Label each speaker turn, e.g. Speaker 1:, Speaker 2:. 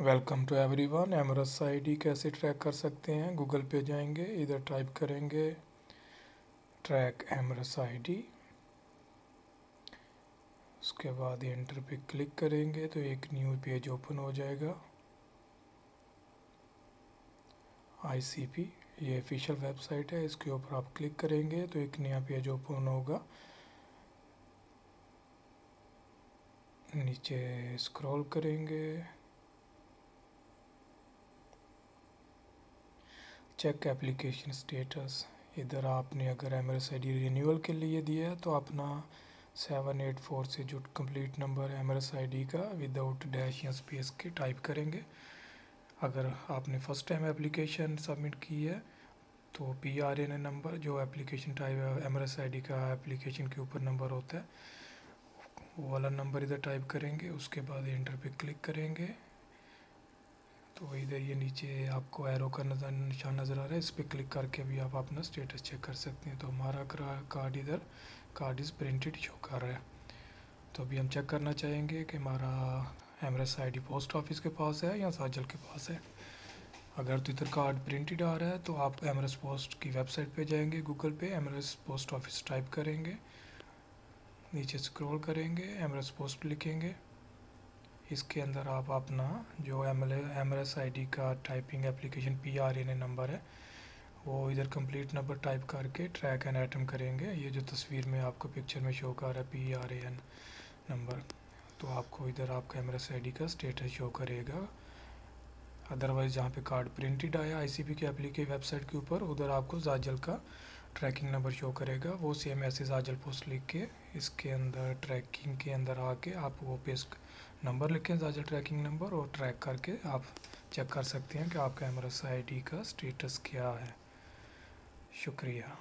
Speaker 1: Welcome to everyone. MRS ID कैसे track कर सकते हैं। गूगल पे जाएंगे, इधर टाइप करेंगे ट्रैक एमआरएस आईडी, उसके बाद एंटर पे क्लिक करेंगे तो एक न्यू पेज ओपन हो जाएगा। आईसीपी ये ऑफिशियल वेबसाइट है, इसके ऊपर आप क्लिक करेंगे तो एक नया पेज ओपन होगा। नीचे स्क्रॉल करेंगे, चेक एप्लीकेशन स्टेटस। इधर आपने अगर एमआरएस आईडी रिन्यूअल के लिए दिया है तो अपना 784 से जो कंप्लीट नंबर एमआरएस आईडी का विदाउट डैश या स्पेस के टाइप करेंगे। अगर आपने फर्स्ट टाइम एप्लीकेशन सबमिट की है तो PRN नंबर जो एप्लीकेशन टाइप एमआरएस आईडी का एप्लीकेशन के ऊपर नंबर होता है वो वाला नंबर इधर टाइप करेंगे। उसके बाद एंटर पे क्लिक करेंगे तो इधर ये नीचे आपको एरो का निशान नज़र आ रहा है, इस पर क्लिक करके भी आप अपना स्टेटस चेक कर सकते हैं। तो हमारा कार्ड इधर कार्ड इज़ प्रिंटेड शो कर रहा है। तो अभी हम चेक करना चाहेंगे कि हमारा एमआरएस आईडी पोस्ट ऑफिस के पास है या साजल के पास है। अगर तो इधर कार्ड प्रिंटेड आ रहा है तो आप एमआरएस पोस्ट की वेबसाइट पे जाएंगे, गूगल पे एमआरएस पोस्ट ऑफिस टाइप करेंगे, नीचे स्क्रॉल करेंगे, एमआरएस पोस्ट लिखेंगे। इसके अंदर आप अपना जो एमआरएस आईडी का टाइपिंग एप्लीकेशन PRN नंबर है वो इधर कंप्लीट नंबर टाइप करके ट्रैक एंड आइटम करेंगे। ये जो तस्वीर में आपको पिक्चर में शो कर रहा है PRN नंबर, तो आपको इधर आपका एमआरएस आईडी का स्टेटस शो करेगा। अदरवाइज़ जहाँ पे कार्ड प्रिंटेड आया ICP के एप्लीकेशन वेबसाइट के ऊपर, उधर आपको जाजल का ट्रैकिंग नंबर शो करेगा। वो सेम ऐसे जाजल पोस्ट लिख के इसके अंदर ट्रैकिंग के अंदर आके आप वो पेस्ट नंबर लिखें, जाजल ट्रैकिंग नंबर, और ट्रैक करके आप चेक कर सकते हैं कि आपका एमआरएस आईडी का स्टेटस क्या है। शुक्रिया।